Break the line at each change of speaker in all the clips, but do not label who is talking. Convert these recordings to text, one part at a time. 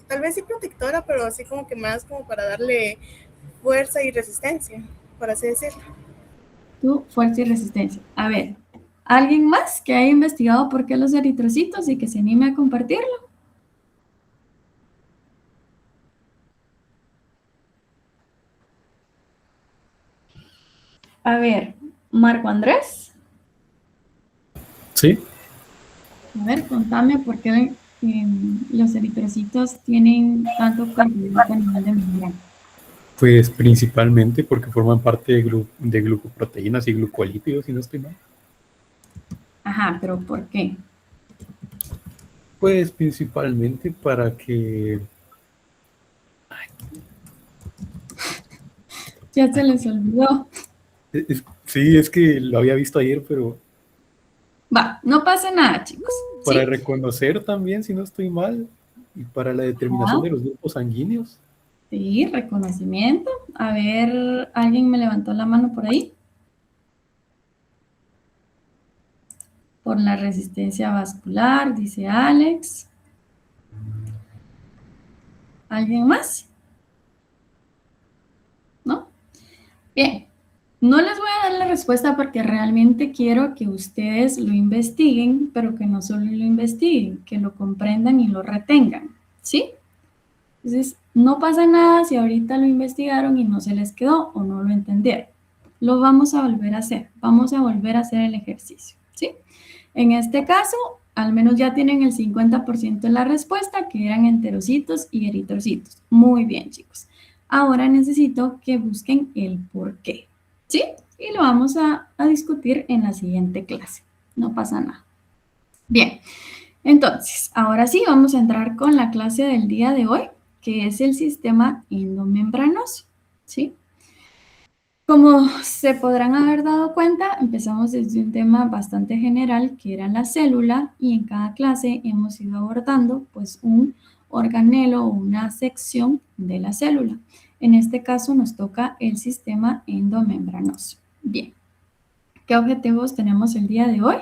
tal vez sí protectora, pero así como que más como para darle fuerza y resistencia, por así decirlo.
Tu fuerza y resistencia. A ver, ¿alguien más que haya investigado por qué los eritrocitos y que se anime a compartirlo? A ver, Marco Andrés.
Sí.
A ver, contame por qué los eritrocitos tienen tanto carbohidrato a nivel de membrana.
Pues principalmente porque forman parte de glucoproteínas y glucolípidos, si no estoy mal.
Ajá, pero ¿por qué?
Pues principalmente para que...
Ya se les olvidó.
Sí, es que lo había visto ayer, pero
Va, no pasa nada, chicos.
para
¿Sí?
reconocer también, si no estoy mal, y para la determinación
Ajá.
de los grupos sanguíneos.
Sí, reconocimiento. A ver, ¿alguien me levantó la mano por ahí? Por la resistencia vascular, dice Alex. ¿Alguien más? ¿No? Bien. No les voy a dar la respuesta porque realmente quiero que ustedes lo investiguen, pero que no solo lo investiguen, que lo comprendan y lo retengan. ¿Sí? Entonces, no pasa nada si ahorita lo investigaron y no se les quedó o no lo entendieron. Lo vamos a volver a hacer. Vamos a volver a hacer el ejercicio. ¿Sí? En este caso, al menos ya tienen el 50% de la respuesta, que eran enterocitos y eritrocitos. Muy bien, chicos. Ahora necesito que busquen el por qué. ¿Sí? Y lo vamos a discutir en la siguiente clase. No pasa nada. Bien. Entonces, ahora sí, vamos a entrar con la clase del día de hoy, que es el sistema endomembranoso. ¿Sí? Como se podrán haber dado cuenta, empezamos desde un tema bastante general que era la célula y en cada clase hemos ido abordando pues un organelo o una sección de la célula. En este caso nos toca el sistema endomembranoso. Bien, ¿qué objetivos tenemos el día de hoy?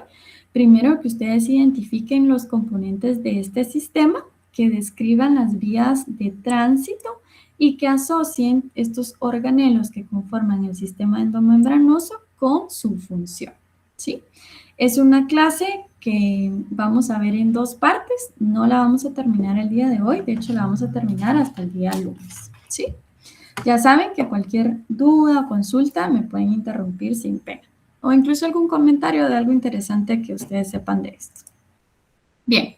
Primero, que ustedes identifiquen los componentes de este sistema, que describan las vías de tránsito y que asocien estos organelos que conforman el sistema endomembranoso con su función, ¿sí? Es una clase que vamos a ver en dos partes, no la vamos a terminar el día de hoy, de hecho la vamos a terminar hasta el día lunes, ¿sí? Ya saben que cualquier duda o consulta me pueden interrumpir sin pena, o incluso algún comentario de algo interesante que ustedes sepan de esto. Bien.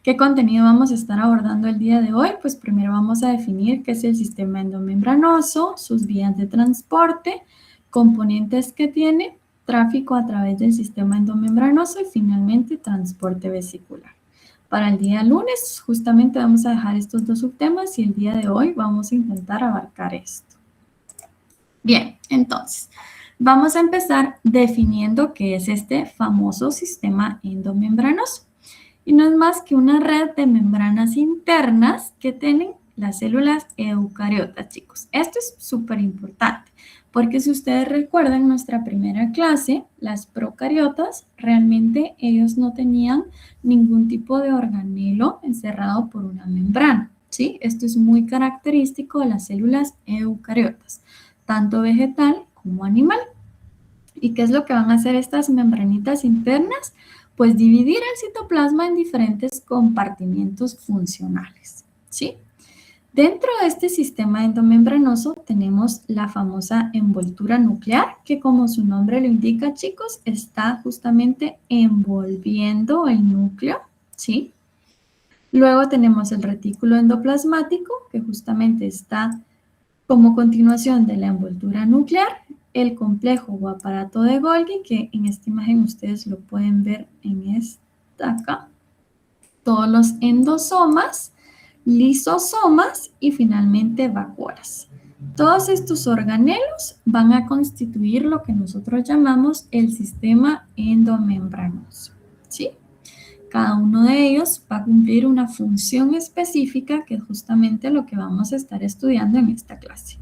¿Qué contenido vamos a estar abordando el día de hoy? Pues primero vamos a definir qué es el sistema endomembranoso, sus vías de transporte, componentes que tiene, tráfico a través del sistema endomembranoso y finalmente transporte vesicular. Para el día lunes justamente vamos a dejar estos dos subtemas y el día de hoy vamos a intentar abarcar esto. Bien, entonces vamos a empezar definiendo qué es este famoso sistema endomembranoso. Y no es más que una red de membranas internas que tienen las células eucariotas, chicos. Esto es súper importante, porque si ustedes recuerdan nuestra primera clase, las procariotas, realmente ellos no tenían ningún tipo de organelo encerrado por una membrana, ¿sí? Esto es muy característico de las células eucariotas, tanto vegetal como animal. ¿Y qué es lo que van a hacer estas membranitas internas? Pues dividir el citoplasma en diferentes compartimientos funcionales, ¿sí? Dentro de este sistema endomembranoso tenemos la famosa envoltura nuclear, que como su nombre lo indica, chicos, está justamente envolviendo el núcleo, ¿sí? Luego tenemos el retículo endoplasmático, que justamente está como continuación de la envoltura nuclear, el complejo o aparato de Golgi, que en esta imagen ustedes lo pueden ver en esta acá, todos los endosomas, lisosomas y finalmente vacuolas. Todos estos organelos van a constituir lo que nosotros llamamos el sistema endomembranoso, ¿sí? Cada uno de ellos va a cumplir una función específica que es justamente lo que vamos a estar estudiando en esta clase.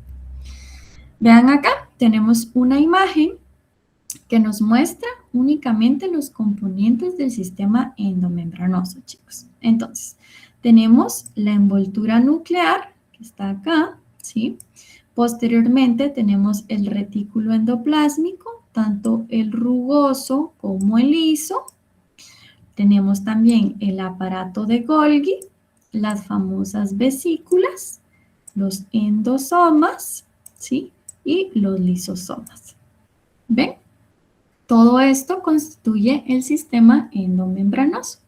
Vean acá, tenemos una imagen que nos muestra únicamente los componentes del sistema endomembranoso, chicos. Entonces, tenemos la envoltura nuclear, que está acá, ¿sí? Posteriormente tenemos el retículo endoplásmico, tanto el rugoso como el liso. Tenemos también el aparato de Golgi, las famosas vesículas, los endosomas, ¿sí? Y los lisosomas. ¿Ven? Todo esto constituye el sistema endomembranoso.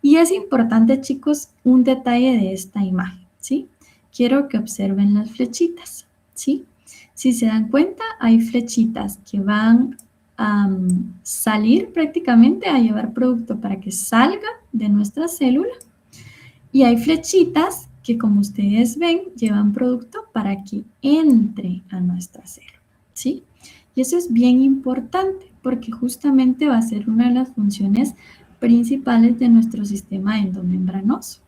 Y es importante, chicos, un detalle de esta imagen, ¿sí? Quiero que observen las flechitas, ¿sí? Si se dan cuenta, hay flechitas que van a salir prácticamente a llevar producto para que salga de nuestra célula. Y hay flechitas que, como ustedes ven, llevan producto para que entre a nuestra célula, ¿sí? Y eso es bien importante porque justamente va a ser una de las funciones principales de nuestro sistema endomembranoso,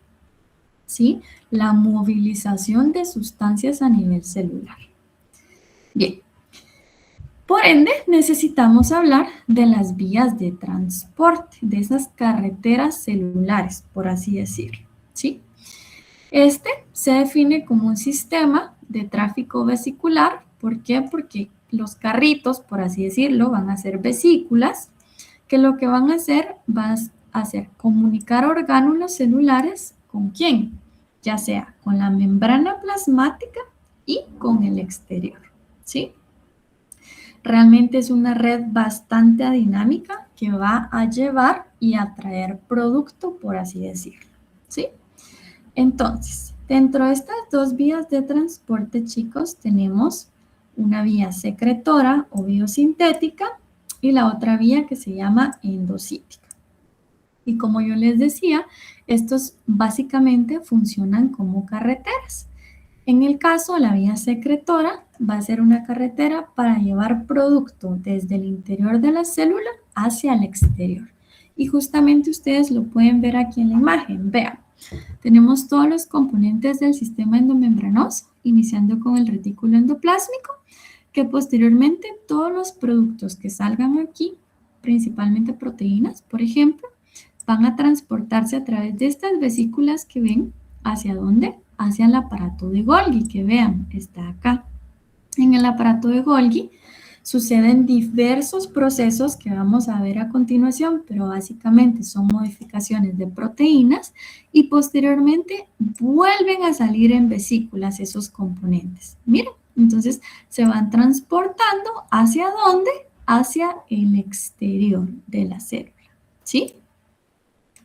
¿sí? La movilización de sustancias a nivel celular. Bien. Por ende, necesitamos hablar de las vías de transporte, de esas carreteras celulares, por así decirlo, ¿sí? Este se define como un sistema de tráfico vesicular. ¿Por qué? Porque los carritos, por así decirlo, van a ser vesículas, que lo que van a hacer comunicar orgánulos celulares ¿con quién? Ya sea con la membrana plasmática y con el exterior, ¿sí? Realmente es una red bastante dinámica que va a llevar y a traer producto, por así decirlo, ¿sí? Entonces, dentro de estas dos vías de transporte, chicos, tenemos una vía secretora o biosintética y la otra vía que se llama endocítica. Y como yo les decía, estos básicamente funcionan como carreteras. En el caso de la vía secretora, va a ser una carretera para llevar producto desde el interior de la célula hacia el exterior. Y justamente ustedes lo pueden ver aquí en la imagen. Vean, tenemos todos los componentes del sistema endomembranoso, iniciando con el retículo endoplásmico, que posteriormente todos los productos que salgan aquí, principalmente proteínas, por ejemplo, van a transportarse a través de estas vesículas que ven. ¿Hacia dónde? Hacia el aparato de Golgi, que vean, está acá. En el aparato de Golgi suceden diversos procesos que vamos a ver a continuación, pero básicamente son modificaciones de proteínas y posteriormente vuelven a salir en vesículas esos componentes. Miren, entonces se van transportando ¿hacia dónde? Hacia el exterior de la célula, ¿sí?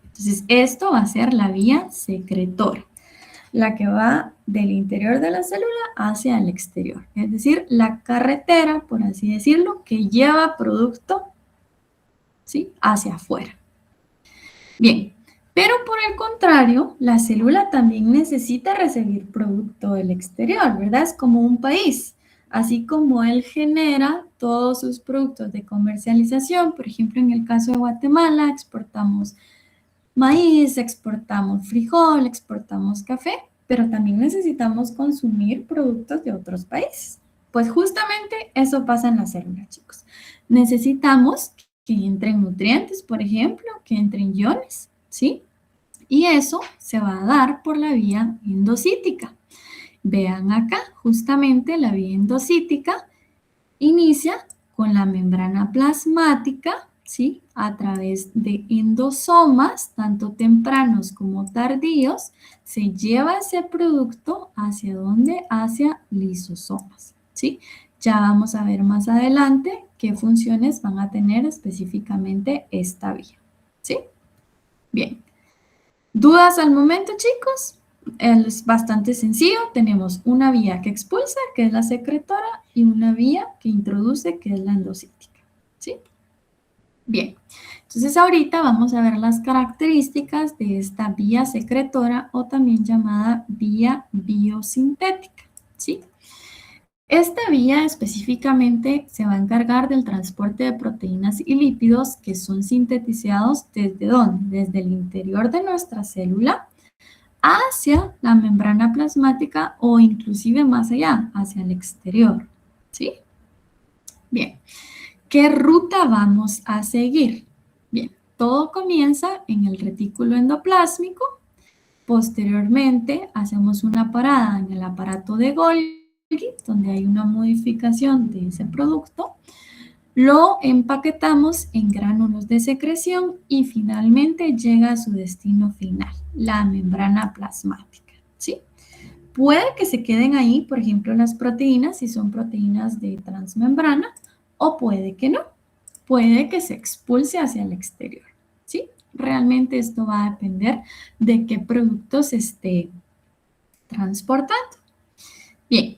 Entonces esto va a ser la vía secretora, la que va del interior de la célula hacia el exterior. Es decir, la carretera, por así decirlo, que lleva producto, ¿sí?, hacia afuera. Bien, pero por el contrario, la célula también necesita recibir producto del exterior, ¿verdad? Es como un país. Así como él genera todos sus productos de comercialización, por ejemplo, en el caso de Guatemala, exportamos maíz, exportamos frijol, exportamos café, pero también necesitamos consumir productos de otros países. Pues justamente eso pasa en la célula, chicos. Necesitamos que entren nutrientes, por ejemplo, que entren iones, ¿sí? Y eso se va a dar por la vía endocítica. Vean acá, justamente la vía endocítica inicia con la membrana plasmática, ¿sí?, a través de endosomas, tanto tempranos como tardíos, se lleva ese producto ¿hacia dónde? Hacia lisosomas, ¿sí? Ya vamos a ver más adelante qué funciones van a tener específicamente esta vía, ¿sí? Bien. ¿Dudas al momento, chicos? Es bastante sencillo. Tenemos una vía que expulsa, que es la secretora, y una vía que introduce, que es la endocítica, ¿sí? Bien, entonces ahorita vamos a ver las características de esta vía secretora o también llamada vía biosintética, ¿sí? Esta vía específicamente se va a encargar del transporte de proteínas y lípidos que son sintetizados ¿desde dónde? Desde el interior de nuestra célula hacia la membrana plasmática o inclusive más allá, hacia el exterior, ¿sí? Bien, ¿qué ruta vamos a seguir? Bien, todo comienza en el retículo endoplásmico Posteriormente, hacemos una parada en el aparato de Golgi, donde hay una modificación de ese producto. Lo empaquetamos en gránulos de secreción y finalmente llega a su destino final, la membrana plasmática, ¿sí? Puede que se queden ahí, por ejemplo, las proteínas, si son proteínas de transmembrana, o puede que no. Puede que se expulse hacia el exterior, ¿sí? Realmente esto va a depender de qué producto se esté transportando. Bien,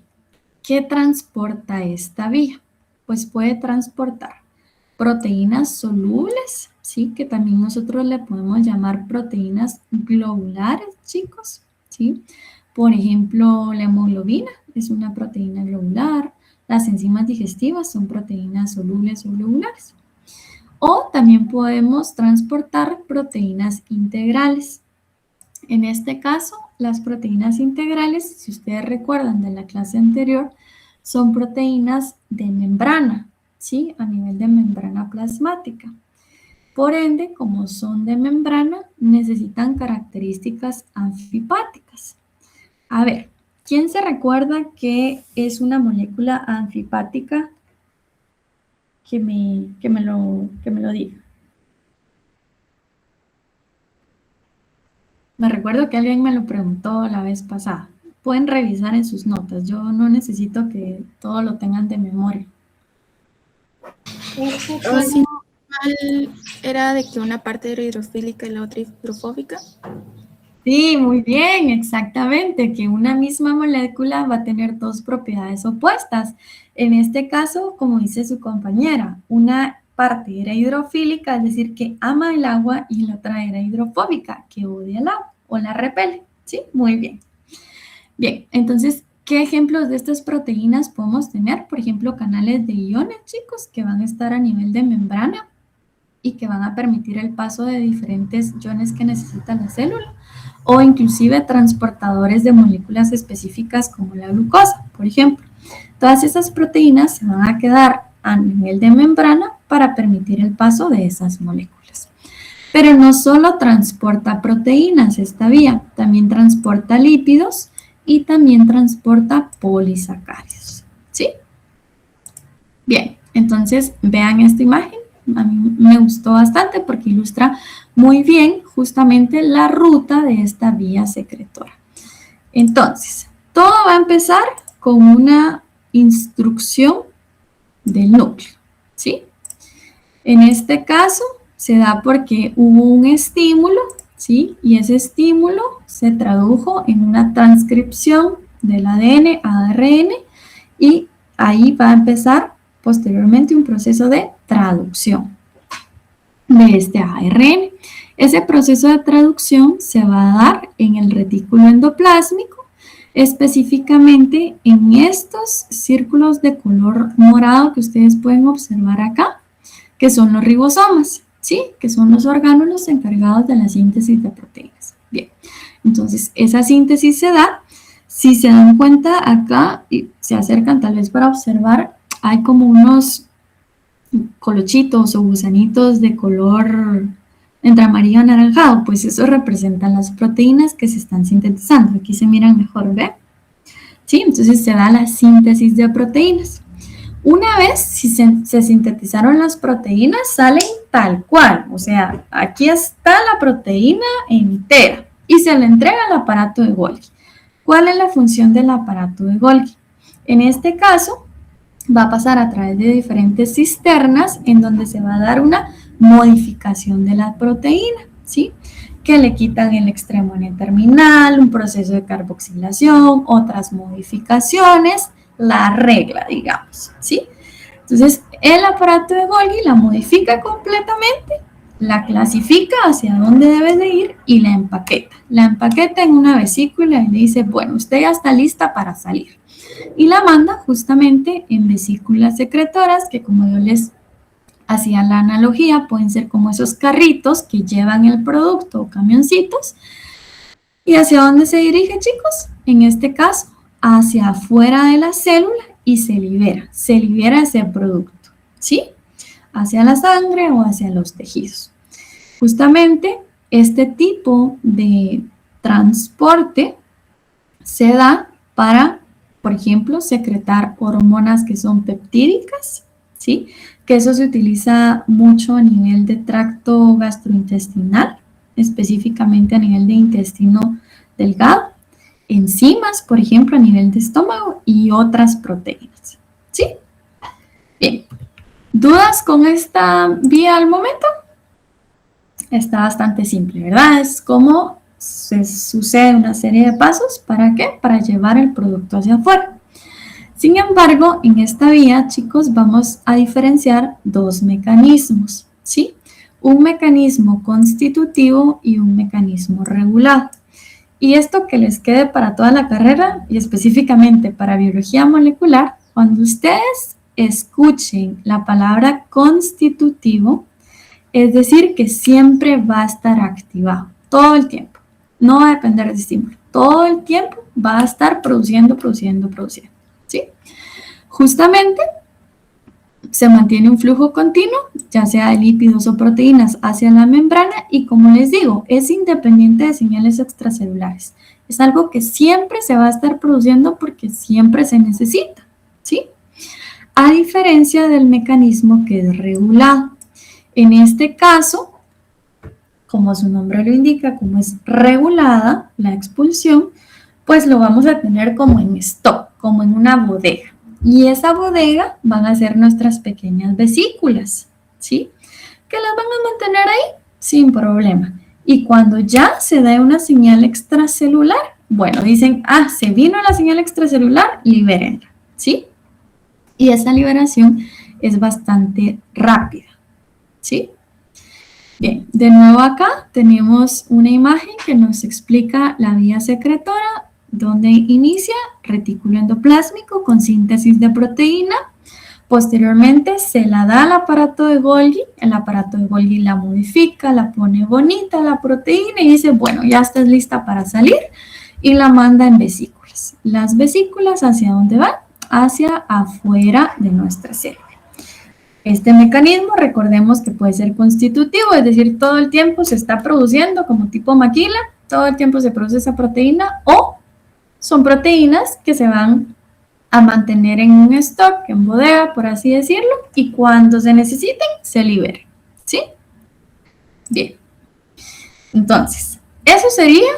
¿qué transporta esta vía? Pues puede transportar proteínas solubles, ¿sí? Que también nosotros le podemos llamar proteínas globulares, chicos, ¿sí? Por ejemplo, la hemoglobina es una proteína globular, las enzimas digestivas son proteínas solubles o globulares. O también podemos transportar proteínas integrales. En este caso, las proteínas integrales, si ustedes recuerdan de la clase anterior, son proteínas de membrana, ¿sí? A nivel de membrana plasmática. Por ende, como son de membrana, necesitan características anfipáticas. A ver, ¿quién se recuerda qué es una molécula anfipática? Que me lo diga. Me recuerdo que alguien me lo preguntó la vez pasada. Pueden revisar en sus notas. Yo no necesito que todo lo tengan de memoria.
O si mal era de que una parte era hidrofílica y la otra hidrofóbica.
Sí, muy bien, exactamente, que una misma molécula va a tener dos propiedades opuestas. En este caso, como dice su compañera, una parte era hidrofílica, es decir, que ama el agua, y la otra era hidrofóbica, que odia el agua o la repele. ¿Sí? Muy bien. Bien, entonces, ¿qué ejemplos de estas proteínas podemos tener? Por ejemplo, canales de iones, chicos, que van a estar a nivel de membrana y que van a permitir el paso de diferentes iones que necesita la célula, o inclusive transportadores de moléculas específicas como la glucosa, por ejemplo. Todas esas proteínas se van a quedar a nivel de membrana para permitir el paso de esas moléculas. Pero no solo transporta proteínas esta vía, también transporta lípidos y también transporta polisacáridos, ¿sí? Bien, entonces vean esta imagen. A mí me gustó bastante porque ilustra muy bien justamente la ruta de esta vía secretora. Entonces, todo va a empezar con una instrucción del núcleo, ¿sí? En este caso se da porque hubo un estímulo, ¿sí? Y ese estímulo se tradujo en una transcripción del ADN a ARN, y ahí va a empezar posteriormente un proceso de traducción de este ARN. Ese proceso de traducción se va a dar en el retículo endoplásmico, específicamente en estos círculos de color morado que ustedes pueden observar acá, que son los ribosomas, ¿sí? Que son los orgánulos encargados de la síntesis de proteínas. Bien, entonces esa síntesis se da. Si se dan cuenta acá y se acercan tal vez para observar, hay como unos colochitos o gusanitos de color entre amarillo y anaranjado, pues eso representan las proteínas que se están sintetizando. Aquí se miran mejor, ¿ve? ¿Sí? Entonces se da la síntesis de proteínas. Una vez si se sintetizaron las proteínas, salen tal cual. O sea, aquí está la proteína entera y se le entrega al aparato de Golgi. ¿Cuál es la función del aparato de Golgi? En este caso, va a pasar a través de diferentes cisternas en donde se va a dar una modificación de la proteína, ¿sí? Que le quitan el extremo N-terminal, un proceso de carboxilación, otras modificaciones, la regla, digamos, ¿sí? Entonces, el aparato de Golgi la modifica completamente, la clasifica hacia dónde debe de ir y la empaqueta. La empaqueta en una vesícula y le dice, bueno, usted ya está lista para salir. Y la manda justamente en vesículas secretoras que, como yo les hacía la analogía, pueden ser como esos carritos que llevan el producto o camioncitos. ¿Y hacia dónde se dirige, chicos? En este caso, hacia afuera de la célula y se libera ese producto, ¿sí? Hacia la sangre o hacia los tejidos. Justamente este tipo de transporte se da para, por ejemplo, secretar hormonas que son peptídicas, ¿sí? Que eso se utiliza mucho a nivel de tracto gastrointestinal, específicamente a nivel de intestino delgado, enzimas, por ejemplo, a nivel de estómago y otras proteínas, ¿sí? Bien, ¿dudas con esta vía al momento? Está bastante simple, ¿verdad? Es como se sucede una serie de pasos, ¿para qué? Para llevar el producto hacia afuera. Sin embargo, en esta vía, chicos, vamos a diferenciar dos mecanismos, ¿sí? Un mecanismo constitutivo y un mecanismo regulado. Y esto que les quede para toda la carrera y específicamente para biología molecular, cuando ustedes escuchen la palabra constitutivo, es decir, que siempre va a estar activado todo el tiempo. No va a depender del estímulo. Todo el tiempo va a estar produciendo. ¿Sí? Justamente se mantiene un flujo continuo, ya sea de lípidos o proteínas hacia la membrana y, como les digo, es independiente de señales extracelulares. Es algo que siempre se va a estar produciendo porque siempre se necesita, ¿sí? A diferencia del mecanismo que es regulado. En este caso, como su nombre lo indica, como es regulada la expulsión, pues lo vamos a tener como en stock, como en una bodega. Y esa bodega van a ser nuestras pequeñas vesículas, ¿sí? Que las van a mantener ahí sin problema. Y cuando ya se da una señal extracelular, bueno, dicen, se vino la señal extracelular, libérenla, ¿sí? Y esa liberación es bastante rápida, ¿sí? Bien, de nuevo acá tenemos una imagen que nos explica la vía secretora, donde inicia retículo endoplásmico con síntesis de proteína. Posteriormente se la da al aparato de Golgi, el aparato de Golgi la modifica, la pone bonita la proteína y dice, bueno, ya estás lista para salir, y la manda en vesículas. Las vesículas, ¿hacia dónde van? Hacia afuera de nuestra célula. Este mecanismo, recordemos que puede ser constitutivo, es decir, todo el tiempo se está produciendo como tipo maquila, todo el tiempo se produce esa proteína, o son proteínas que se van a mantener en un stock, en bodega, por así decirlo, y cuando se necesiten, se liberen, ¿sí? Bien. Entonces, eso sería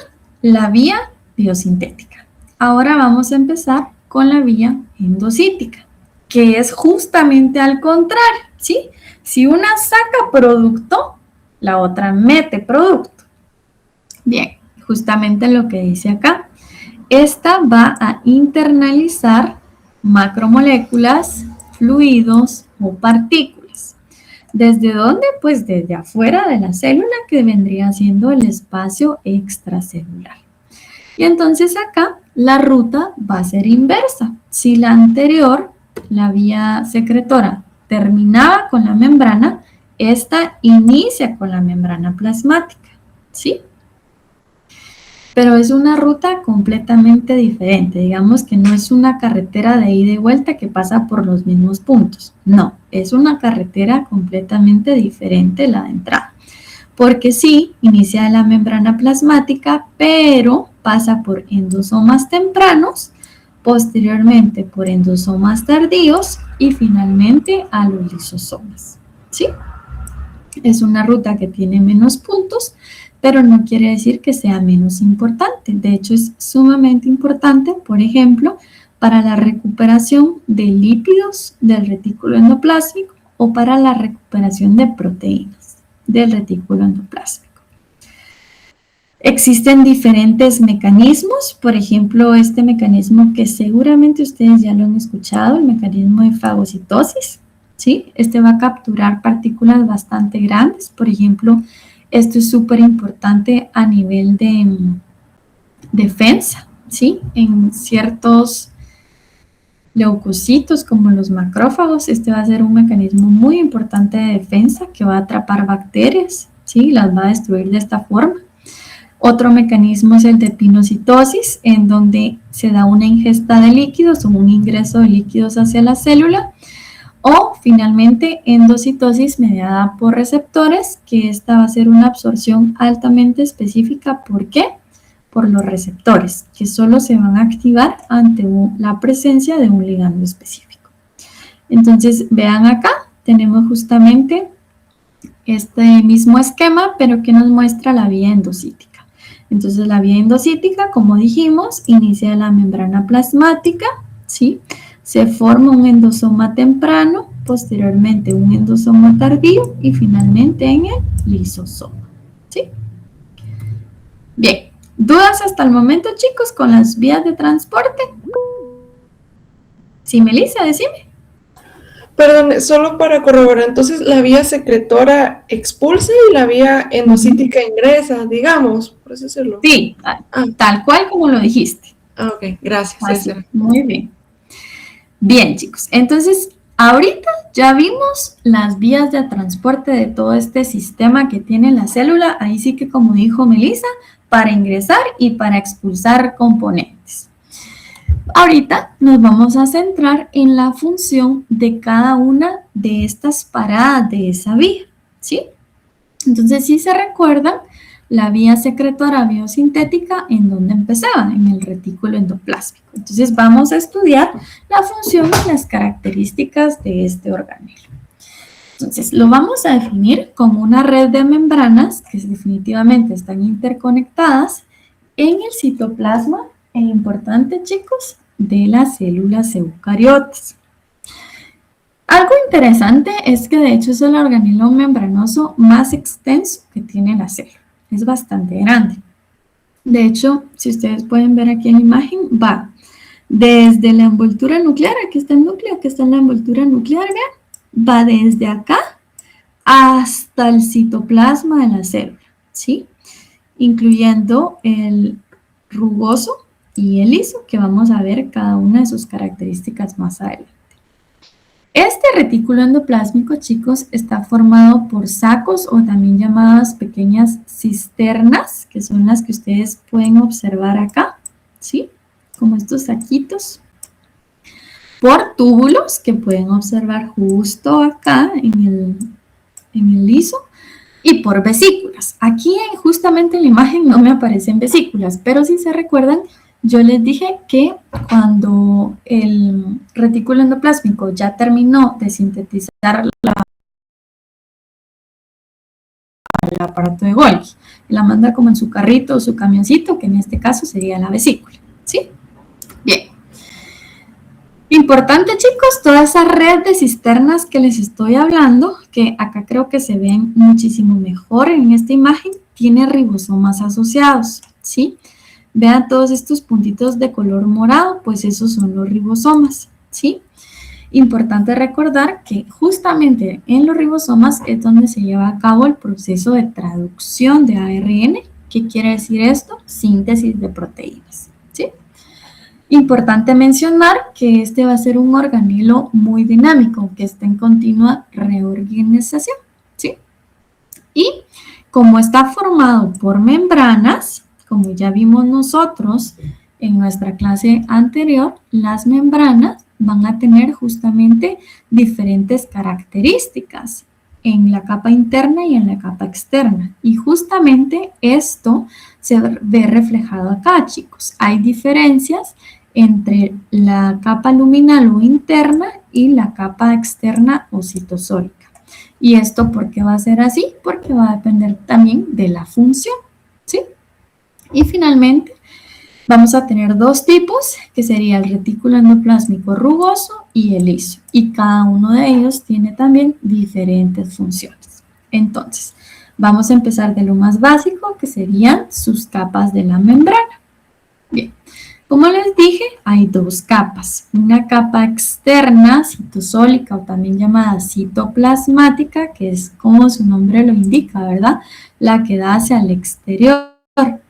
la vía biosintética. Ahora vamos a empezar con la vía endocítica, que es justamente al contrario, ¿sí? Si una saca producto, la otra mete producto. Bien, justamente lo que dice acá. Esta va a internalizar macromoléculas, fluidos o partículas. ¿Desde dónde? Pues desde afuera de la célula, que vendría siendo el espacio extracelular. Y entonces acá la ruta va a ser inversa. Si la anterior, la vía secretora, terminaba con la membrana, esta inicia con la membrana plasmática, ¿sí? Pero es una ruta completamente diferente. Digamos que no es una carretera de ida y vuelta que pasa por los mismos puntos. No, es una carretera completamente diferente la de entrada. Porque sí, inicia de la membrana plasmática, pero pasa por endosomas tempranos, posteriormente por endosomas tardíos y finalmente a los lisosomas, ¿sí? Es una ruta que tiene menos puntos, pero no quiere decir que sea menos importante. De hecho, es sumamente importante, por ejemplo, para la recuperación de lípidos del retículo endoplásmico o para la recuperación de proteínas del retículo endoplásmico. Existen diferentes mecanismos, por ejemplo, este mecanismo que seguramente ustedes ya lo han escuchado, el mecanismo de fagocitosis, ¿sí? Este va a capturar partículas bastante grandes, por ejemplo, esto es súper importante a nivel de defensa, ¿sí? En ciertos leucocitos como los macrófagos, este va a ser un mecanismo muy importante de defensa que va a atrapar bacterias, ¿sí? Las va a destruir de esta forma. Otro mecanismo es el de pinocitosis, en donde se da una ingesta de líquidos o un ingreso de líquidos hacia la célula. O finalmente endocitosis mediada por receptores, que esta va a ser una absorción altamente específica. ¿Por qué? por los receptores, que solo se van a activar ante la presencia de un ligando específico. Entonces, vean acá, tenemos justamente este mismo esquema, pero que nos muestra la vía endocítica. Entonces, la vía endocítica, como dijimos, inicia en la membrana plasmática, ¿sí? Se forma un endosoma temprano, posteriormente un endosoma tardío y finalmente en el lisosoma, ¿sí? Bien, ¿dudas hasta el momento, chicos, con las vías de transporte? Sí, Melissa, decime.
Perdón, solo para corroborar, entonces la vía secretora expulsa y la vía endocítica ingresa, digamos, por así decirlo.
Sí, tal cual como lo dijiste.
Ok, gracias.
Así, muy bien. Bien, chicos, entonces ahorita ya vimos las vías de transporte de todo este sistema que tiene la célula. Ahí sí que, como dijo Melissa, para ingresar y para expulsar componentes. Ahorita nos vamos a centrar en la función de cada una de estas paradas de esa vía, ¿sí? Entonces, si se recuerdan, la vía secretora biosintética, ¿en dónde empezaba? En el retículo endoplásmico. Entonces, vamos a estudiar la función y las características de este organelo. Entonces, lo vamos a definir como una red de membranas que definitivamente están interconectadas en el citoplasma, e importante, chicos, de las células eucariotas. Algo interesante es que de hecho es el organelo membranoso más extenso que tiene la célula. Es bastante grande. De hecho, si ustedes pueden ver aquí en la imagen, va desde la envoltura nuclear, aquí está el núcleo, aquí está la envoltura nuclear, vean, va desde acá hasta el citoplasma de la célula, ¿sí? Incluyendo el rugoso y el liso, que vamos a ver cada una de sus características más adelante. Este retículo endoplásmico, chicos, está formado por sacos o también llamadas pequeñas cisternas, que son las que ustedes pueden observar acá, ¿sí? Como estos saquitos. Por túbulos, que pueden observar justo acá en el liso, y por vesículas. Aquí justamente en la imagen no me aparecen vesículas, pero si se recuerdan, yo les dije que cuando el retículo endoplásmico ya terminó de sintetizar el aparato de Golgi, la manda como en su carrito o su camioncito, que en este caso sería la vesícula, ¿sí? Bien. Importante, chicos, toda esa red de cisternas que les estoy hablando, que acá creo que se ven muchísimo mejor en esta imagen, tiene ribosomas asociados, ¿sí? Vean todos estos puntitos de color morado, pues esos son los ribosomas, ¿sí? Importante recordar que justamente en los ribosomas es donde se lleva a cabo el proceso de traducción de ARN. ¿Qué quiere decir esto? Síntesis de proteínas, ¿sí? Importante mencionar que este va a ser un organelo muy dinámico, que está en continua reorganización, ¿sí? Y como está formado por membranas, como ya vimos nosotros en nuestra clase anterior, las membranas van a tener justamente diferentes características en la capa interna y en la capa externa. Y justamente esto se ve reflejado acá, chicos. Hay diferencias entre la capa luminal o interna y la capa externa o citosólica. ¿Y esto por qué va a ser así? Porque va a depender también de la función, ¿sí? Y finalmente vamos a tener dos tipos, que sería el retículo endoplásmico rugoso y el liso. Y cada uno de ellos tiene también diferentes funciones. Entonces, vamos a empezar de lo más básico, que serían sus capas de la membrana. Bien, como les dije, hay dos capas. Una capa externa, citosólica o también llamada citoplasmática, que es como su nombre lo indica, ¿verdad? La que da hacia el exterior.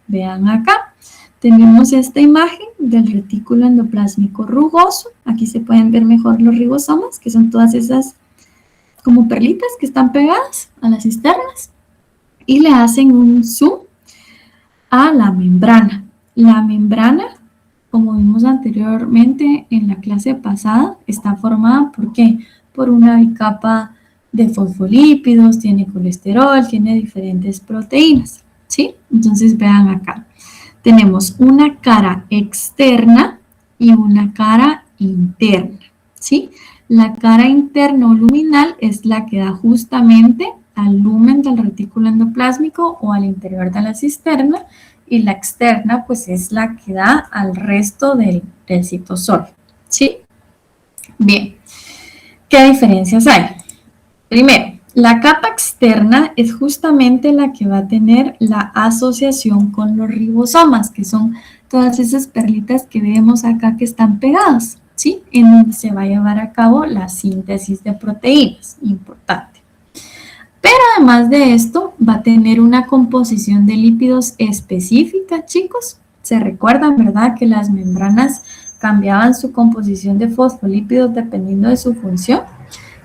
Vean acá, tenemos esta imagen del retículo endoplásmico rugoso. Aquí se pueden ver mejor los ribosomas, que son todas esas como perlitas que están pegadas a las cisternas y le hacen un zoom a la membrana. La membrana, como vimos anteriormente en la clase pasada, está formada ¿por qué? Por una bicapa de fosfolípidos, tiene colesterol, tiene diferentes proteínas, ¿sí? Entonces vean acá. tenemos una cara externa y una cara interna, ¿sí? La cara interna o luminal es la que da justamente al lumen del retículo endoplásmico o al interior de la cisterna, y la externa pues es la que da al resto del citosol, ¿sí? Bien, ¿qué diferencias hay? Primero, la capa externa es justamente la que va a tener la asociación con los ribosomas, que son todas esas perlitas que vemos acá que están pegadas, ¿sí? En donde se va a llevar a cabo la síntesis de proteínas, importante. Pero además de esto, va a tener una composición de lípidos específica, chicos. Se recuerdan, ¿verdad?, que las membranas cambiaban su composición de fosfolípidos dependiendo de su función.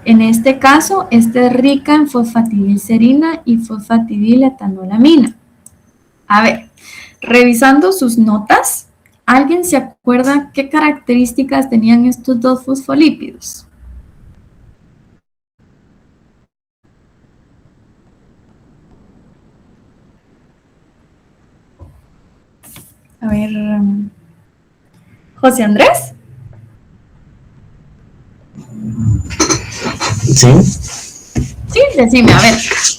En este caso, esta es rica en fosfatidilcerina y fosfatidiletoanolamina. A ver, revisando sus notas, ¿alguien se acuerda qué características tenían estos dos fosfolípidos? A ver, José Andrés.
Sí.
Sí, decime, a ver,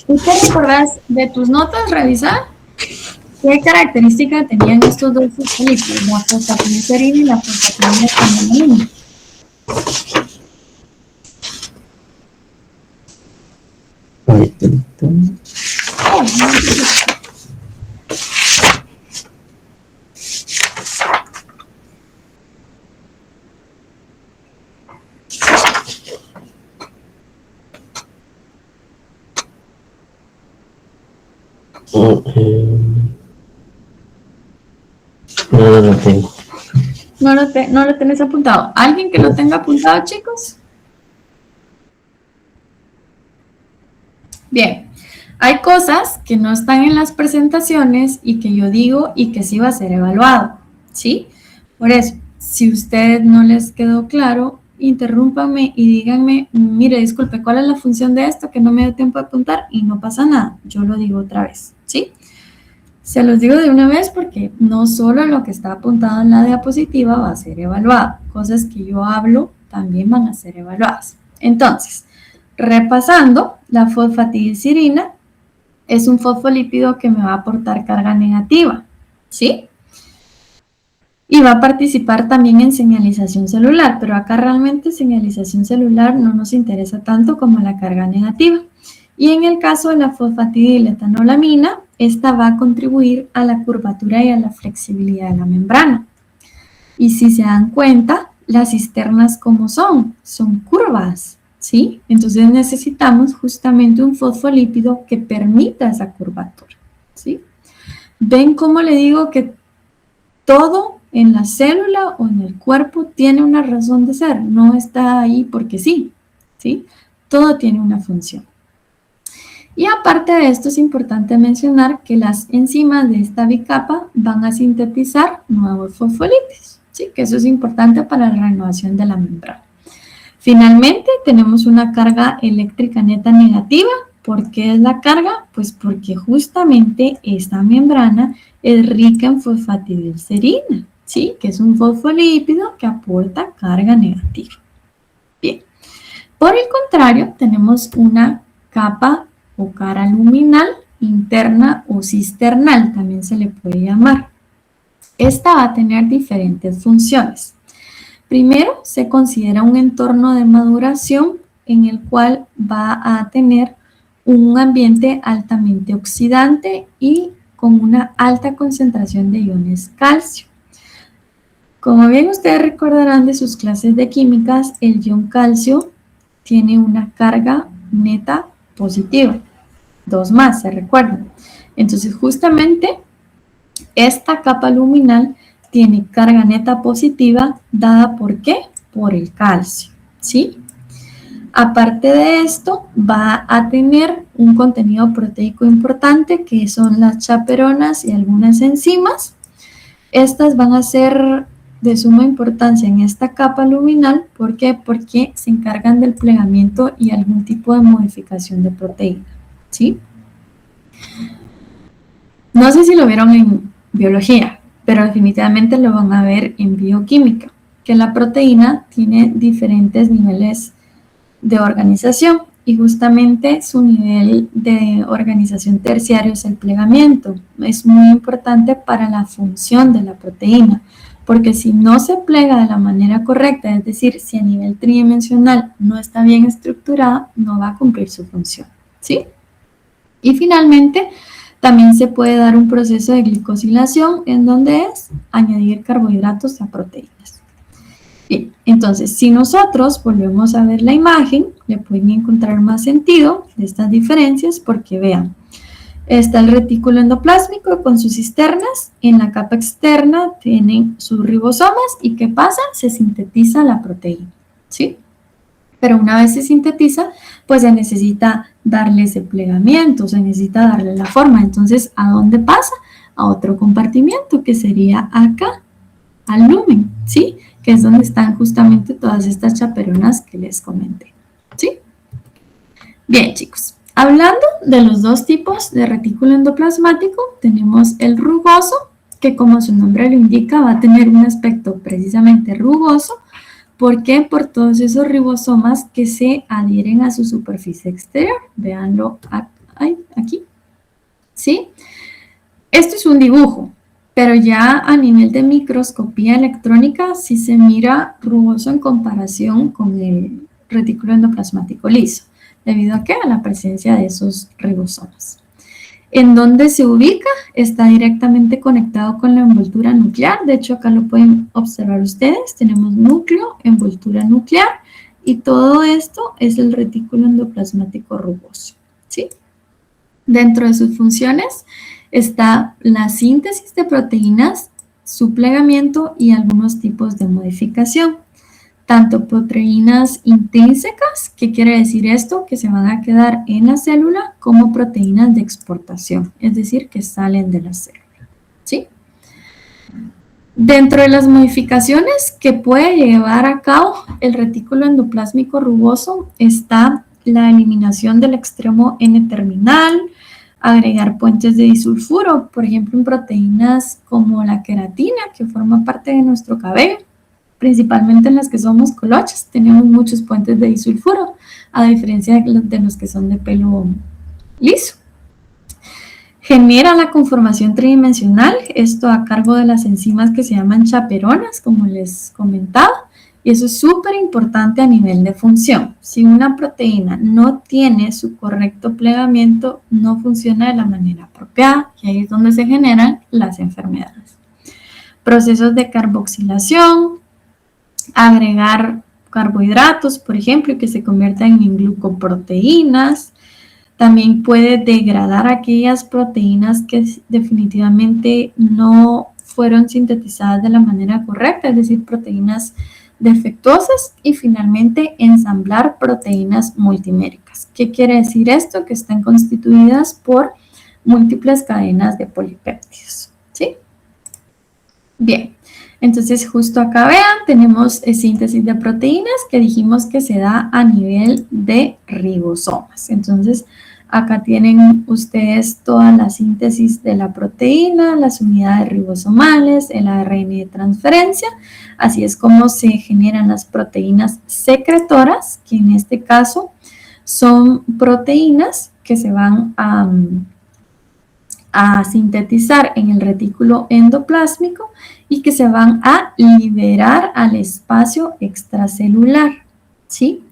¿tú te recordás de tus notas revisar? ¿Qué características tenían estos dos fosfolípidos, la fosfatidilcerina y la fosfatidiletoanolamina?
No lo tengo.
No lo tenés apuntado. ¿Alguien que lo tenga apuntado, chicos? Bien. Hay cosas que no están en las presentaciones y que yo digo y que sí va a ser evaluado, ¿sí? Por eso, si a ustedes no les quedó claro, interrúmpanme y díganme, mire, disculpe, ¿cuál es la función de esto? Que no me dio tiempo de apuntar y no pasa nada. Yo lo digo otra vez, ¿sí? Se los digo de una vez porque no solo lo que está apuntado en la diapositiva va a ser evaluado. Cosas que yo hablo también van a ser evaluadas. Entonces, repasando, la fosfatidilcerina es un fosfolípido que me va a aportar carga negativa, ¿sí? Y va a participar también en señalización celular, pero acá realmente señalización celular no nos interesa tanto como la carga negativa. Y en el caso de la fosfatidiletoanolamina, esta va a contribuir a la curvatura y a la flexibilidad de la membrana. Y si se dan cuenta, las cisternas ¿cómo son? Son curvas, ¿sí? Entonces necesitamos justamente un fosfolípido que permita esa curvatura, ¿sí? ¿Ven cómo le digo que todo en la célula o en el cuerpo tiene una razón de ser? No está ahí porque sí, ¿sí? Todo tiene una función. Y aparte de esto es importante mencionar que las enzimas de esta bicapa van a sintetizar nuevos fosfolípidos, ¿sí? Que eso es importante para la renovación de la membrana. Finalmente tenemos una carga eléctrica neta negativa. ¿Por qué es la carga? Pues porque justamente esta membrana es rica en fosfatidilcerina, ¿sí? Que es un fosfolípido que aporta carga negativa. Bien. Por el contrario, tenemos una capa o cara luminal interna o cisternal, también se le puede llamar. Esta va a tener diferentes funciones. Primero, se considera un entorno de maduración en el cual va a tener un ambiente altamente oxidante y con una alta concentración de iones calcio. Como bien ustedes recordarán de sus clases de químicas, el ion calcio tiene una carga neta positiva. 2 más, ¿se recuerdan? Entonces, justamente, esta capa luminal tiene carga neta positiva, dada ¿por qué? Por el calcio, ¿sí? Aparte de esto, va a tener un contenido proteico importante, que son las chaperonas y algunas enzimas. Estas van a ser de suma importancia en esta capa luminal. ¿Por qué? Porque se encargan del plegamiento y algún tipo de modificación de proteína, ¿sí? No sé si lo vieron en biología, pero definitivamente lo van a ver en bioquímica, que la proteína tiene diferentes niveles de organización y justamente su nivel de organización terciario es el plegamiento. Es muy importante para la función de la proteína, porque si no se plega de la manera correcta, es decir, si a nivel tridimensional no está bien estructurada, no va a cumplir su función, ¿sí? Y finalmente, también se puede dar un proceso de glicosilación en donde es añadir carbohidratos a proteínas. Bien, entonces, si nosotros volvemos a ver la imagen, le pueden encontrar más sentido de estas diferencias porque vean, está el retículo endoplásmico con sus cisternas, en la capa externa tienen sus ribosomas y ¿qué pasa? Se sintetiza la proteína, ¿sí? Pero una vez se sintetiza, pues se necesita darle ese plegamiento, se necesita darle la forma. Entonces, ¿a dónde pasa? A otro compartimiento que sería acá, al lumen, ¿sí? Que es donde están justamente todas estas chaperonas que les comenté, ¿sí? Bien, chicos. Hablando de los dos tipos de retículo endoplasmático, tenemos el rugoso, que como su nombre lo indica, va a tener un aspecto precisamente rugoso. ¿Por qué? Por todos esos ribosomas que se adhieren a su superficie exterior. Véanlo aquí, ¿sí? Esto es un dibujo, pero ya a nivel de microscopía electrónica sí se mira rugoso en comparación con el retículo endoplasmático liso. ¿Debido a qué? A la presencia de esos ribosomas. ¿En dónde se ubica? Está directamente conectado con la envoltura nuclear. De hecho, acá lo pueden observar ustedes. Tenemos núcleo, envoltura nuclear, y todo esto es el retículo endoplasmático rugoso, ¿sí? Dentro de sus funciones está la síntesis de proteínas, su plegamiento y algunos tipos de modificación. Tanto proteínas intrínsecas, ¿qué quiere decir esto? Que se van a quedar en la célula, como proteínas de exportación, es decir, que salen de la célula, ¿sí? Dentro de las modificaciones que puede llevar a cabo el retículo endoplásmico rugoso está la eliminación del extremo N-terminal, agregar puentes de disulfuro, por ejemplo, en proteínas como la queratina, que forma parte de nuestro cabello. Principalmente en las que somos colochas, tenemos muchos puentes de disulfuro, a diferencia de los que son de pelo liso. Genera la conformación tridimensional, esto a cargo de las enzimas que se llaman chaperonas, como les comentaba, y eso es súper importante a nivel de función. Si una proteína no tiene su correcto plegamiento, no funciona de la manera apropiada, y ahí es donde se generan las enfermedades. Procesos de carboxilación, agregar carbohidratos, por ejemplo, que se conviertan en glucoproteínas. También puede degradar aquellas proteínas que definitivamente no fueron sintetizadas de la manera correcta, es decir, proteínas defectuosas, y finalmente ensamblar proteínas multiméricas. ¿Qué quiere decir esto? Que están constituidas por múltiples cadenas de polipéptidos, ¿sí? Bien. Entonces, justo acá vean, tenemos síntesis de proteínas que dijimos que se da a nivel de ribosomas. Entonces, acá tienen ustedes toda la síntesis de la proteína, las unidades ribosomales, el ARN de transferencia. Así es como se generan las proteínas secretoras, que en este caso son proteínas que se van a sintetizar en el retículo endoplásmico y que se van a liberar al espacio extracelular, ¿sí?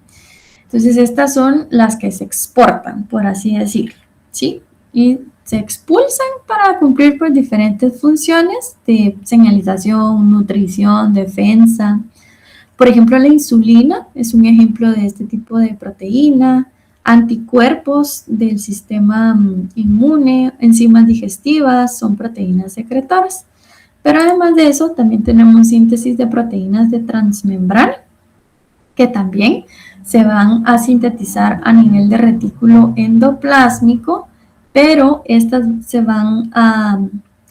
Entonces, estas son las que se exportan, por así decirlo, ¿sí? Y se expulsan para cumplir pues diferentes funciones de señalización, nutrición, defensa. Por ejemplo, la insulina es un ejemplo de este tipo de proteína. Anticuerpos del sistema inmune, enzimas digestivas, son proteínas secretoras. Pero además de eso, también tenemos síntesis de proteínas de transmembrana, que también se van a sintetizar a nivel de retículo endoplásmico, pero estas se van a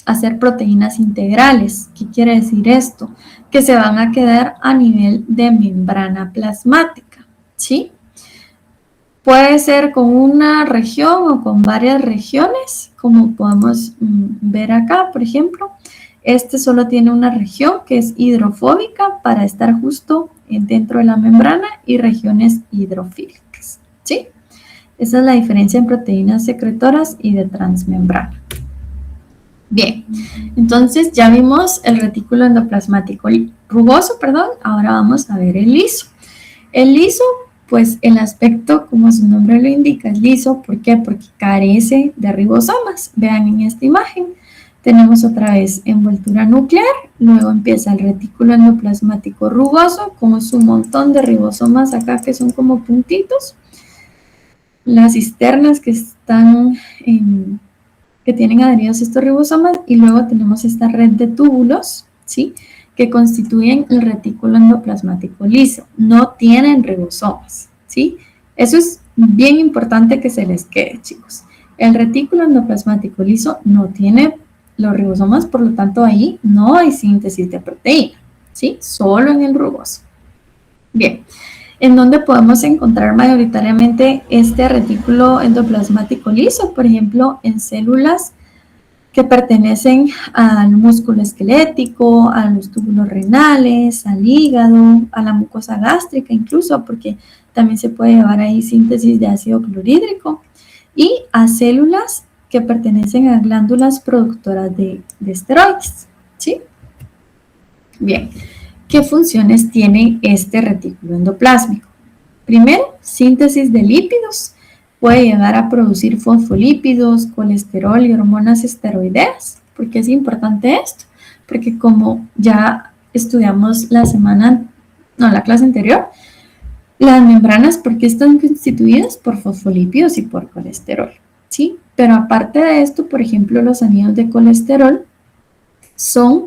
hacer proteínas integrales. ¿Qué quiere decir esto? Que se van a quedar a nivel de membrana plasmática, ¿sí? Puede ser con una región o con varias regiones, como podemos ver acá, por ejemplo. Este solo tiene una región que es hidrofóbica para estar justo dentro de la membrana y regiones hidrofílicas, ¿sí? Esa es la diferencia en proteínas secretoras y de transmembrana. Bien, entonces ya vimos el retículo endoplasmático rugoso, ahora vamos a ver el liso. El liso, pues el aspecto, como su nombre lo indica, es liso. ¿Por qué? Porque carece de ribosomas. Vean en esta imagen, tenemos otra vez envoltura nuclear, luego empieza el retículo endoplasmático rugoso con su montón de ribosomas acá que son como puntitos. Las cisternas que están que tienen adheridos estos ribosomas, y luego tenemos esta red de túbulos, ¿sí?, que constituyen el retículo endoplasmático liso. No tienen ribosomas, ¿sí? Eso es bien importante que se les quede, chicos. El retículo endoplasmático liso no tiene los ribosomas, por lo tanto ahí no hay síntesis de proteína, ¿sí? Solo en el rugoso. Bien. ¿En dónde podemos encontrar mayoritariamente este retículo endoplasmático liso? Por ejemplo, en células que pertenecen al músculo esquelético, a los túbulos renales, al hígado, a la mucosa gástrica incluso, porque también se puede llevar ahí síntesis de ácido clorhídrico, y a células que pertenecen a glándulas productoras de esteroides, ¿sí? Bien. ¿Qué funciones tiene este retículo endoplásmico? Primero, síntesis de lípidos. Puede llegar a producir fosfolípidos, colesterol y hormonas esteroideas. ¿Por qué es importante esto? Porque como ya estudiamos la clase anterior, las membranas, ¿por qué están constituidas? Por fosfolípidos y por colesterol, ¿sí? Pero aparte de esto, por ejemplo, los anillos de colesterol son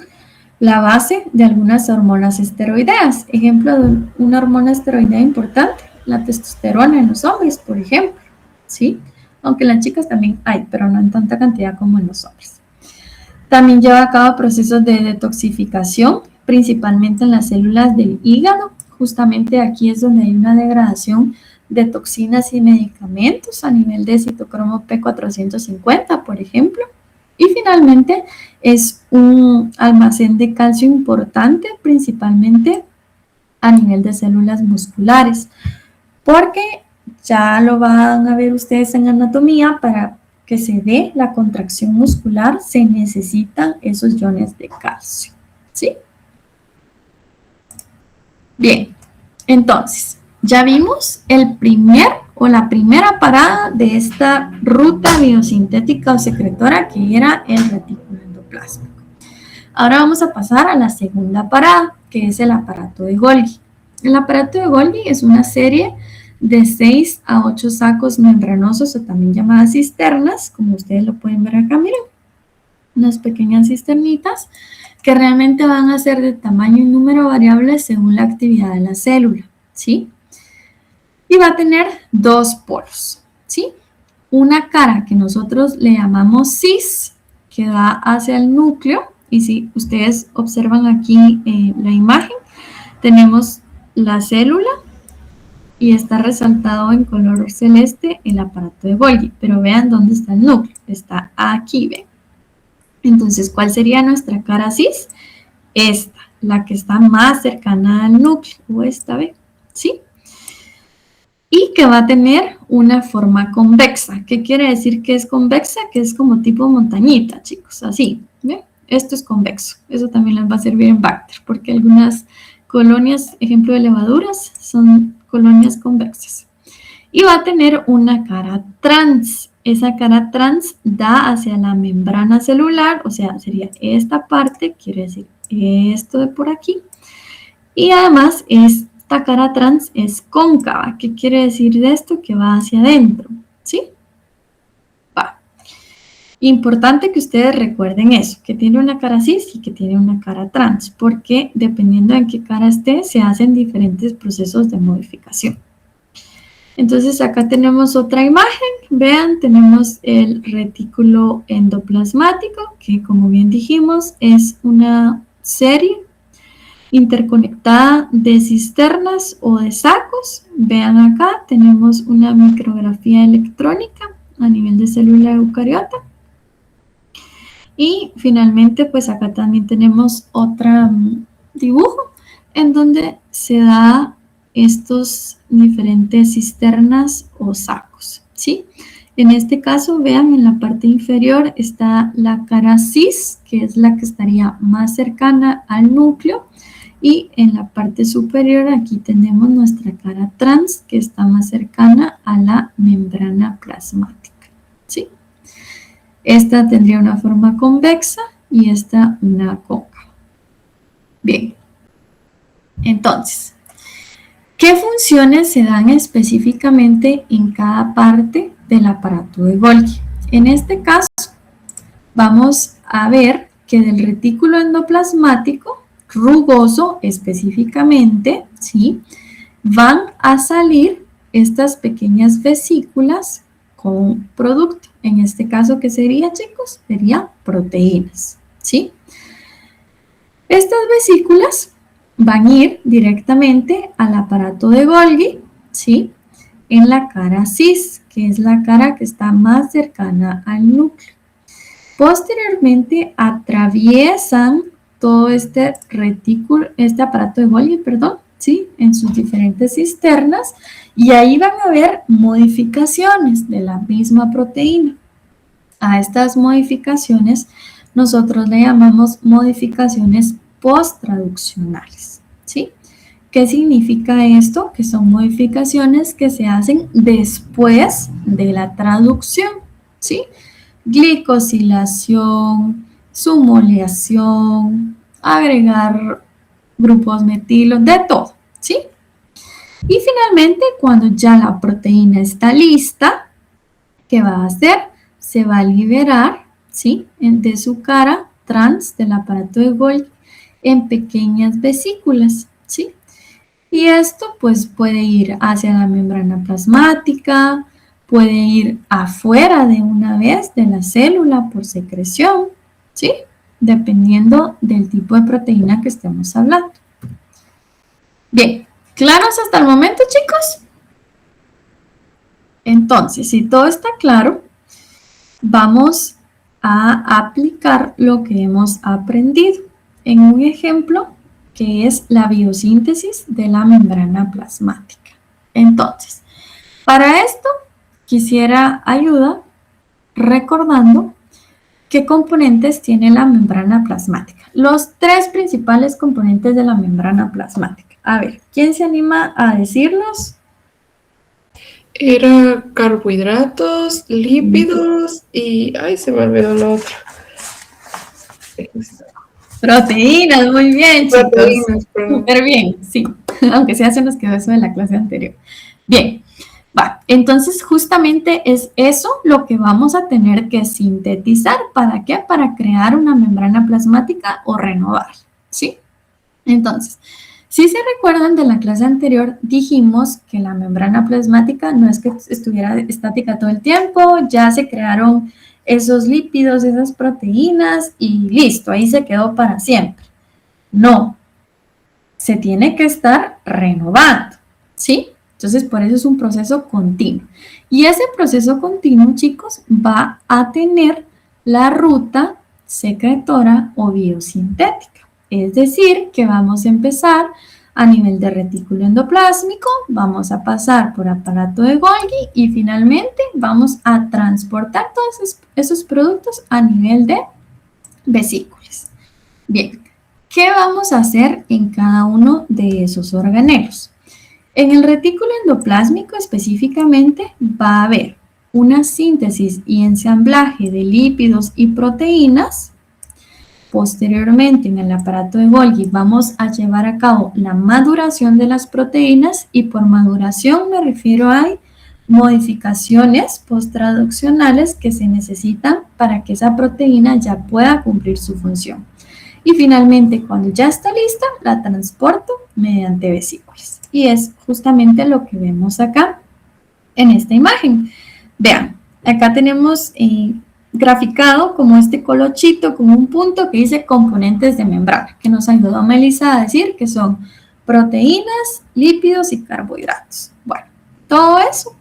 la base de algunas hormonas esteroideas. Ejemplo de una hormona esteroidea importante, la testosterona en los hombres, por ejemplo, ¿sí? Aunque en las chicas también hay, pero no en tanta cantidad como en los hombres. También lleva a cabo procesos de detoxificación, principalmente en las células del hígado. Justamente aquí es donde hay una degradación de toxinas y medicamentos a nivel de citocromo P450, por ejemplo. Y finalmente es un almacén de calcio importante, principalmente a nivel de células musculares, porque ya lo van a ver ustedes en anatomía, para que se dé la contracción muscular se necesitan esos iones de calcio, ¿sí? Bien, entonces ya vimos la primera parada de esta ruta biosintética o secretora, que era el retículo endoplásmico. Ahora vamos a pasar a la segunda parada, que es el aparato de Golgi. El aparato de Golgi es una serie de 6 a 8 sacos membranosos, o también llamadas cisternas, como ustedes lo pueden ver acá, miren, unas pequeñas cisternitas que realmente van a ser de tamaño y número variable según la actividad de la célula, ¿sí? Y va a tener dos polos, ¿sí? Una cara que nosotros le llamamos cis, que va hacia el núcleo, y si ustedes observan aquí la imagen, tenemos la célula y está resaltado en color celeste el aparato de Golgi, pero vean dónde está el núcleo, está aquí, ¿ven? Entonces, ¿cuál sería nuestra cara cis? Esta, la que está más cercana al núcleo, o esta, ¿ven? ¿Sí? Y que va a tener una forma convexa. ¿Qué quiere decir que es convexa? Que es como tipo montañita, chicos, así, ¿ven? Esto es convexo. Eso también les va a servir en Bacter, porque algunas colonias, ejemplo de levaduras, son colonias convexas. Y va a tener una cara trans. Esa cara trans da hacia la membrana celular, o sea, sería esta parte, quiere decir esto de por aquí. Y además esta cara trans es cóncava. ¿Qué quiere decir de esto? Que va hacia adentro, ¿sí? Va. Importante que ustedes recuerden eso, que tiene una cara cis y que tiene una cara trans, porque dependiendo en qué cara esté, se hacen diferentes procesos de modificación. Entonces acá tenemos otra imagen, vean, tenemos el retículo endoplasmático, que como bien dijimos, es una serie interconectada de cisternas o de sacos. Vean acá, tenemos una micrografía electrónica a nivel de célula eucariota. Y finalmente, pues acá también tenemos otro dibujo en donde se da estos diferentes cisternas o sacos, ¿sí? En este caso, vean, en la parte inferior está la cara cis, que es la que estaría más cercana al núcleo, y en la parte superior aquí tenemos nuestra cara trans, que está más cercana a la membrana plasmática, ¿sí? Esta tendría una forma convexa y esta una cóncava. Bien. Entonces, ¿qué funciones se dan específicamente en cada parte del aparato de Golgi? En este caso, vamos a ver que del retículo endoplasmático, rugoso específicamente, ¿sí?, van a salir estas pequeñas vesículas con producto. En este caso, ¿qué sería, chicos? Sería proteínas, ¿sí? Estas vesículas van a ir directamente al aparato de Golgi, ¿sí?, en la cara cis, que es la cara que está más cercana al núcleo. Posteriormente atraviesan todo este retículo, este aparato de Golgi, perdón, ¿sí?, en sus diferentes cisternas, y ahí van a haber modificaciones de la misma proteína. A estas modificaciones nosotros le llamamos modificaciones posttraduccionales, ¿sí? ¿Qué significa esto? Que son modificaciones que se hacen después de la traducción, ¿sí? Glicosilación, sumoleación, agregar grupos metilos, de todo, ¿sí? Y finalmente, cuando ya la proteína está lista, ¿qué va a hacer? Se va a liberar, ¿sí?, de su cara trans del aparato de Golgi en pequeñas vesículas, ¿sí? Y esto pues puede ir hacia la membrana plasmática, puede ir afuera de una vez de la célula por secreción, ¿sí?, dependiendo del tipo de proteína que estemos hablando. Bien, ¿claros hasta el momento, chicos? Entonces, si todo está claro, vamos a aplicar lo que hemos aprendido en un ejemplo que es la biosíntesis de la membrana plasmática. Entonces, para esto quisiera ayuda recordando qué componentes tiene la membrana plasmática. Los 3 principales componentes de la membrana plasmática. A ver, ¿quién se anima a decirlos?
Era carbohidratos, lípidos y... Ay, se me olvidó la otra.
Proteínas, muy bien, chicos.
Proteínas, perdón.
Súper bien, sí. Aunque sea se nos quedó eso de la clase anterior. Bien, va. Entonces, justamente es eso lo que vamos a tener que sintetizar. ¿Para qué? Para crear una membrana plasmática o renovar, ¿sí? Entonces, si se recuerdan de la clase anterior, dijimos que la membrana plasmática no es que estuviera estática todo el tiempo, ya se crearon esos lípidos, esas proteínas y listo, ahí se quedó para siempre. No, se tiene que estar renovando, ¿sí? Entonces, por eso es un proceso continuo. Y ese proceso continuo, chicos, va a tener la ruta secretora o biosintética. Es decir, que vamos a empezar a nivel de retículo endoplásmico, vamos a pasar por aparato de Golgi y finalmente vamos a transportar todos esos productos a nivel de vesículas. Bien, ¿qué vamos a hacer en cada uno de esos organelos? En el retículo endoplásmico específicamente va a haber una síntesis y ensamblaje de lípidos y proteínas. Posteriormente, en el aparato de Golgi vamos a llevar a cabo la maduración de las proteínas y por maduración me refiero a modificaciones posttraduccionales que se necesitan para que esa proteína ya pueda cumplir su función. Y finalmente, cuando ya está lista, la transporto mediante vesículas. Y es justamente lo que vemos acá en esta imagen. Vean, acá tenemos graficado como este colochito con un punto que dice componentes de membrana, que nos ayudó Melissa a decir que son proteínas, lípidos y carbohidratos. Bueno, todo eso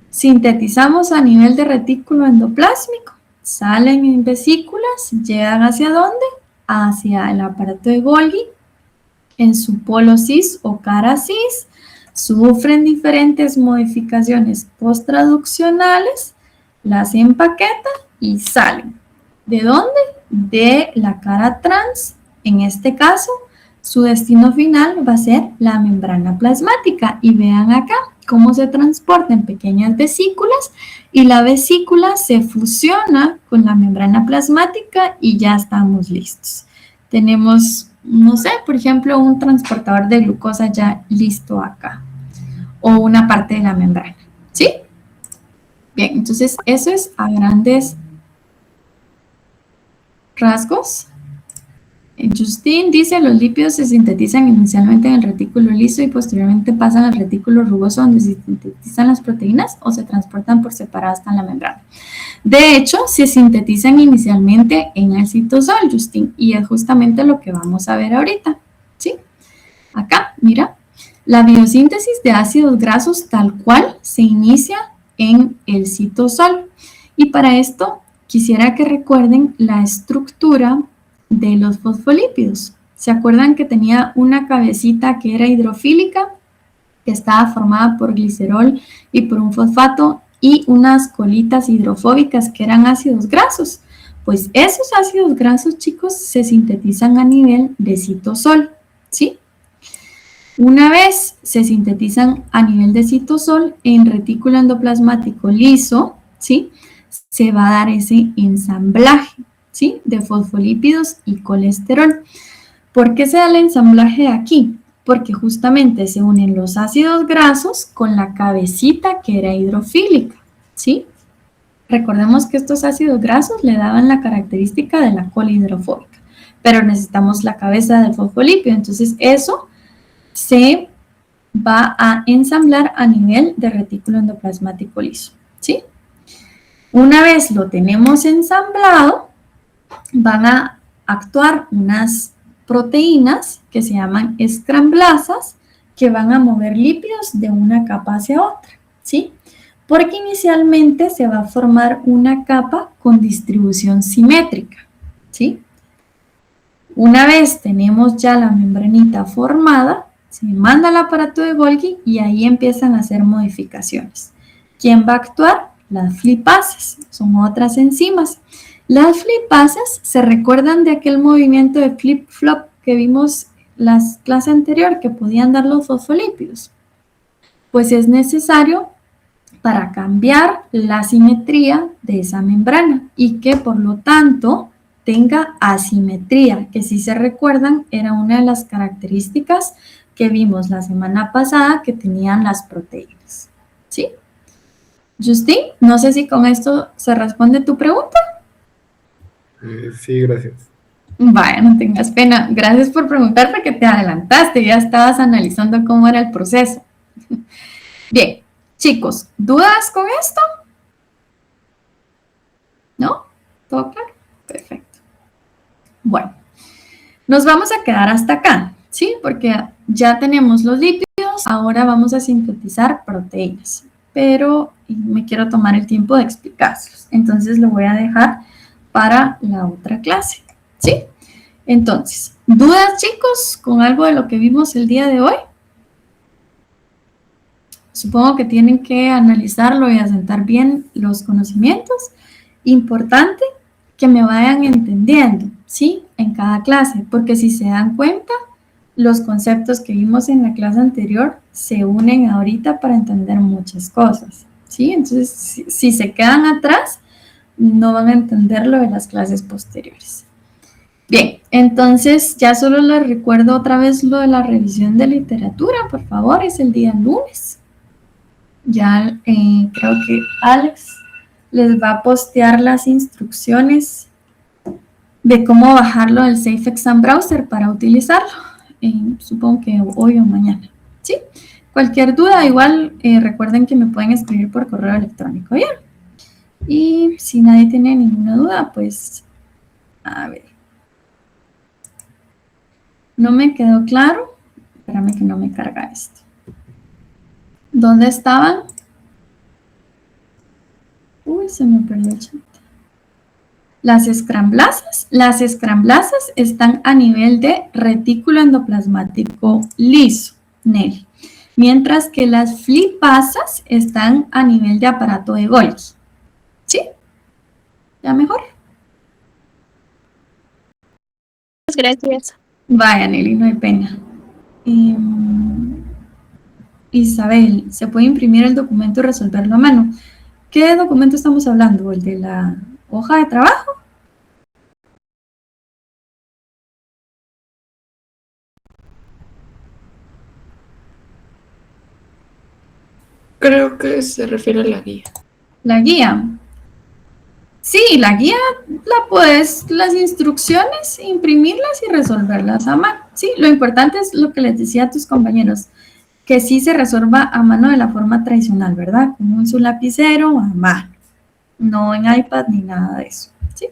sintetizamos a nivel de retículo endoplásmico salen en vesículas, llegan ¿hacia dónde? Hacia el aparato de Golgi, en su polo cis o cara cis, sufren diferentes modificaciones posttraduccionales, las empaquetan y salen. ¿De dónde? De la cara trans. En este caso, su destino final va a ser la membrana plasmática. Y vean acá cómo se transporta en pequeñas vesículas y la vesícula se fusiona con la membrana plasmática y ya estamos listos. Tenemos, no sé, por ejemplo, un transportador de glucosa ya listo acá o una parte de la membrana, ¿sí? Bien, entonces eso es a grandes rasgos. Justin dice, los lípidos se sintetizan inicialmente en el retículo liso y posteriormente pasan al retículo rugoso donde se sintetizan las proteínas o se transportan por separado hasta la membrana. De hecho, se sintetizan inicialmente en el citosol, Justin, y es justamente lo que vamos a ver ahorita, ¿sí? Acá, mira, la biosíntesis de ácidos grasos tal cual se inicia en el citosol. Y para esto quisiera que recuerden la estructura de los fosfolípidos. ¿Se acuerdan que tenía una cabecita que era hidrofílica, que estaba formada por glicerol y por un fosfato, y unas colitas hidrofóbicas que eran ácidos grasos? Pues esos ácidos grasos, chicos, se sintetizan a nivel de citosol, ¿sí? Una vez se sintetizan a nivel de citosol, en retículo endoplasmático liso, ¿sí? Se va a dar ese ensamblaje, ¿sí? De fosfolípidos y colesterol. ¿Por qué se da el ensamblaje aquí? Porque justamente se unen los ácidos grasos con la cabecita que era hidrofílica, ¿sí? Recordemos que estos ácidos grasos le daban la característica de la cola hidrofóbica, pero necesitamos la cabeza del fosfolípido, entonces eso se va a ensamblar a nivel de retículo endoplasmático liso, ¿sí? Una vez lo tenemos ensamblado, van a actuar unas proteínas que se llaman escramblasas que van a mover lípidos de una capa hacia otra, ¿sí? Porque inicialmente se va a formar una capa con distribución simétrica, ¿sí? Una vez tenemos ya la membranita formada, se manda al aparato de Golgi y ahí empiezan a hacer modificaciones. ¿Quién va a actuar? Las lipases, son otras enzimas. Las lipases se recuerdan de aquel movimiento de flip-flop que vimos la clase anterior que podían dar los fosfolípidos. Pues es necesario para cambiar la simetría de esa membrana y que por lo tanto tenga asimetría, que si se recuerdan era una de las características que vimos la semana pasada que tenían las proteínas, ¿sí? Justin, no sé si con esto se responde tu pregunta.
Sí, gracias.
Vaya, no tengas pena. Gracias por preguntar porque te adelantaste, ya estabas analizando cómo era el proceso. Bien, chicos, ¿dudas con esto? ¿No? ¿Todo claro? Perfecto. Bueno, nos vamos a quedar hasta acá, ¿sí? Porque ya tenemos los lípidos, ahora vamos a sintetizar proteínas, pero me quiero tomar el tiempo de explicárselos. Entonces lo voy a dejar para la otra clase, ¿sí? Entonces, ¿dudas, chicos, con algo de lo que vimos el día de hoy? Supongo que tienen que analizarlo y asentar bien los conocimientos. Importante que me vayan entendiendo, ¿sí? En cada clase, porque si se dan cuenta, los conceptos que vimos en la clase anterior se unen ahorita para entender muchas cosas, ¿sí? Entonces, si se quedan atrás, no van a entender lo de las clases posteriores. Bien, entonces ya solo les recuerdo otra vez lo de la revisión de literatura, por favor, es el día lunes. Ya creo que Alex les va a postear las instrucciones de cómo bajarlo del Safe Exam Browser para utilizarlo. Supongo que hoy o mañana, ¿sí? Cualquier duda, igual recuerden que me pueden escribir por correo electrónico, ¿bien? Y si nadie tiene ninguna duda, pues, a ver. No me quedó claro. Espérame que no me carga esto. ¿Dónde estaban? Uy, se me perdió el chat. Las escramblasas están a nivel de retículo endoplasmático liso, Nelly, mientras que las flipasas están a nivel de aparato de Golgi. ¿Sí? ¿Ya mejor?
Gracias.
Vaya, Nelly, no hay pena. Isabel, ¿se puede imprimir el documento y resolverlo a mano? ¿Qué documento estamos hablando? ¿El de la hoja de trabajo?
Creo que se refiere a la guía.
La guía. Sí, la guía la puedes, las instrucciones, imprimirlas y resolverlas a mano. Sí, lo importante es lo que les decía a tus compañeros, que sí se resuelva a mano de la forma tradicional, ¿verdad? Como en su lapicero, a mano. No en iPad ni nada de eso. ¿Sí?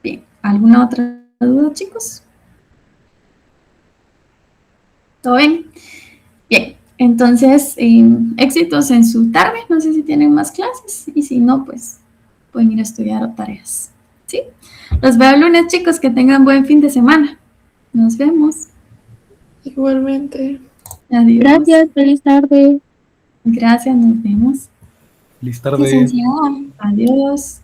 Bien, ¿alguna otra duda, chicos? ¿Todo bien? Bien, entonces, éxitos en su tarde. No sé si tienen más clases y si no, pues pueden ir a estudiar o tareas. ¿Sí? Los veo el lunes, chicos. Que tengan buen fin de semana. Nos vemos.
Igualmente.
Adiós.
Gracias, feliz tarde.
Gracias, nos vemos.
Feliz tarde.
Licenciada.
Adiós.